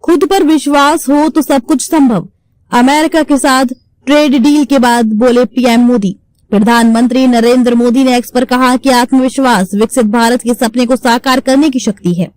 खुद पर विश्वास हो तो सब कुछ संभव। अमेरिका के साथ ट्रेड डील के बाद बोले पीएम मोदी। प्रधानमंत्री नरेंद्र मोदी ने एक्स पर कहा कि आत्मविश्वास विकसित भारत के सपने को साकार करने की शक्ति है।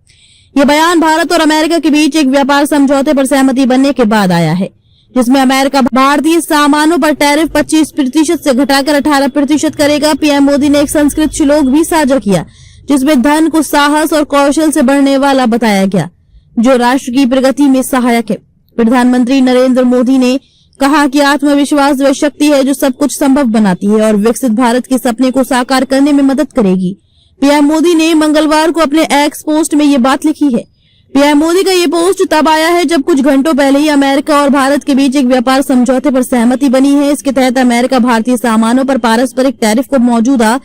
ये बयान भारत और अमेरिका के बीच एक व्यापार समझौते पर सहमति बनने के बाद आया है, जिसमें अमेरिका भारतीय सामानों पर टैरिफ 25% से घटाकर 18% करेगा। पीएम मोदी ने एक संस्कृत श्लोक भी साझा किया, जिसमें धन को साहस और कौशल से बढ़ने वाला बताया गया, जो राष्ट्र की प्रगति में सहायक है। प्रधानमंत्री नरेंद्र मोदी ने कहा कि आत्मविश्वास वह शक्ति है जो सब कुछ संभव बनाती है और विकसित भारत के सपने को साकार करने में मदद करेगी। पीएम मोदी ने मंगलवार को अपने एक्स पोस्ट में ये बात लिखी है। पीएम मोदी का ये पोस्ट तब आया है जब कुछ घंटों पहले ही अमेरिका और भारत के बीच एक व्यापार समझौते पर सहमति बनी है। इसके तहत अमेरिका भारतीय सामानों पर पारस्परिक टैरिफ को मौजूदा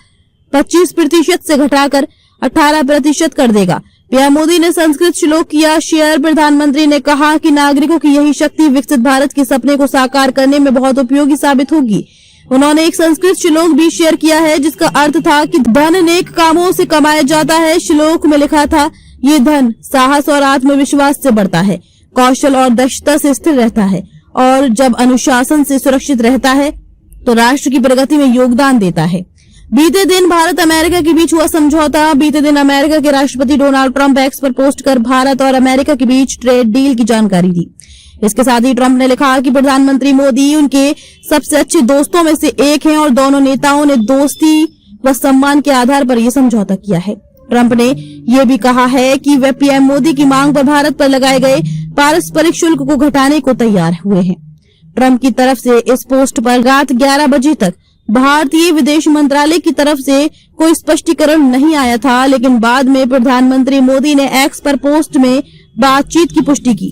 25% से घटाकर 18% कर देगा। पीएम मोदी ने संस्कृत श्लोक किया शेयर। प्रधानमंत्री ने कहा कि नागरिकों की यही शक्ति विकसित भारत के सपने को साकार करने में बहुत उपयोगी साबित होगी। उन्होंने एक संस्कृत श्लोक भी शेयर किया है, जिसका अर्थ था कि धन नेक कामों से कमाया जाता है। श्लोक में लिखा था, ये धन साहस और आत्मविश्वास से बढ़ता है, कौशल और दक्षता से स्थिर रहता है और जब अनुशासन से सुरक्षित रहता है तो राष्ट्र की प्रगति में योगदान देता है। बीते दिन भारत अमेरिका के बीच हुआ समझौता। बीते दिन अमेरिका के राष्ट्रपति डोनाल्ड ट्रंप एक्स पर पोस्ट कर भारत और अमेरिका के बीच ट्रेड डील की जानकारी दी। इसके साथ ही ट्रंप ने लिखा कि प्रधानमंत्री मोदी उनके सबसे अच्छे दोस्तों में से एक हैं और दोनों नेताओं ने दोस्ती व सम्मान के आधार पर यह समझौता किया है। ट्रंप ने यह भी कहा है कि वे पीएम मोदी की मांग पर भारत पर लगाए गए पारस्परिक शुल्क को घटाने को तैयार हुए हैं। ट्रंप की तरफ से इस पोस्ट पर रात 11 बजे तक भारतीय विदेश मंत्रालय की तरफ से कोई स्पष्टीकरण नहीं आया था, लेकिन बाद में प्रधानमंत्री मोदी ने एक्स पर पोस्ट में बातचीत की पुष्टि की।